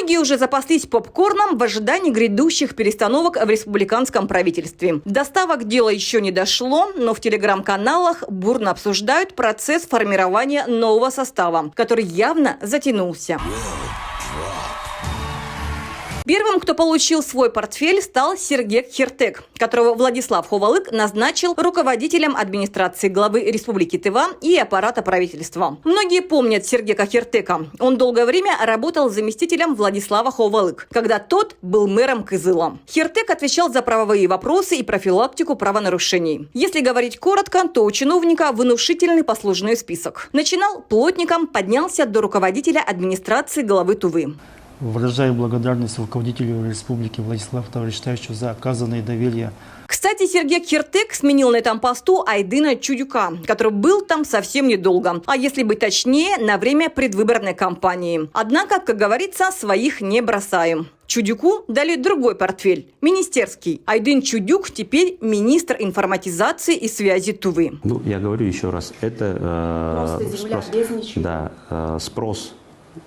Многие уже запаслись попкорном в ожидании грядущих перестановок в республиканском правительстве. До ставок дело еще не дошло, но в телеграм-каналах бурно обсуждают процесс формирования нового состава, который явно затянулся. Первым, кто получил свой портфель, стал Сергек Хиртек, которого Владислав Ховалык назначил руководителем администрации главы Республики Тыва и аппарата правительства. Многие помнят Сергека Хиртека. Он долгое время работал заместителем Владислава Ховалык, когда тот был мэром Кызыла. Хиртек отвечал за правовые вопросы и профилактику правонарушений. Если говорить коротко, то у чиновника внушительный послужной список. Начинал плотником, поднялся до руководителя администрации главы Тувы. Выражаю благодарность руководителю Республики Владиславу Тавриштаевичу за оказанное доверие. Кстати, Сергек Хиртек сменил на этом посту Айдына Чудюка, который был там совсем недолго, а если быть точнее, на время предвыборной кампании. Однако, как говорится, своих не бросаем. Чудюку дали другой портфель – министерский. Айдын Чудюк теперь министр информатизации и связи Тувы. Ну, я говорю еще раз, это просто земля без ничего. Да,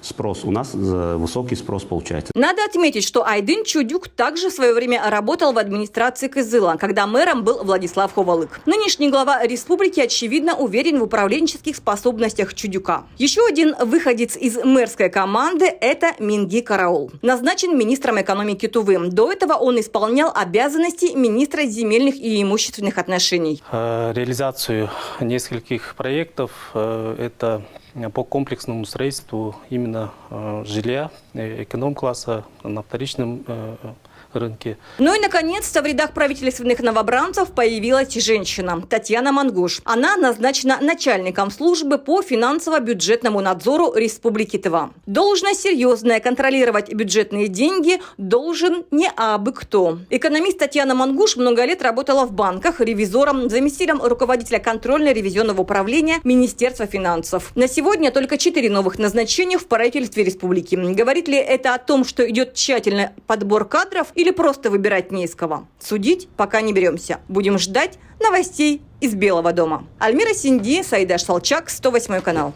Спрос. У нас высокий спрос получается. Надо отметить, что Айдын Чудюк также в свое время работал в администрации Кызыла, когда мэром был Владислав Ховалык. Нынешний глава республики, очевидно, уверен в управленческих способностях Чудюка. Еще один выходец из мэрской команды – это Минги Караул. Назначен министром экономики Тувы. До этого он исполнял обязанности министра земельных и имущественных отношений. Реализацию нескольких проектов – это по комплексному строительству именно жилья эконом-класса на вторичном рынке. Ну и, наконец-то, в рядах правительственных новобранцев появилась женщина Татьяна Мангуш. Она назначена начальником службы по финансово-бюджетному надзору Республики Тыва. Должность серьезная, контролировать бюджетные деньги должен не абы кто. Экономист Татьяна Мангуш много лет работала в банках, ревизором, заместителем руководителя контрольно-ревизионного управления Министерства финансов. На сегодня только 4 новых назначения в правительстве республики. Говорит ли это о том, что идет тщательный подбор кадров, или просто выбирать не из кого? Судить пока не беремся. Будем ждать новостей из Белого дома. Альмира Синди, Саидаш Салчак, 108 канал.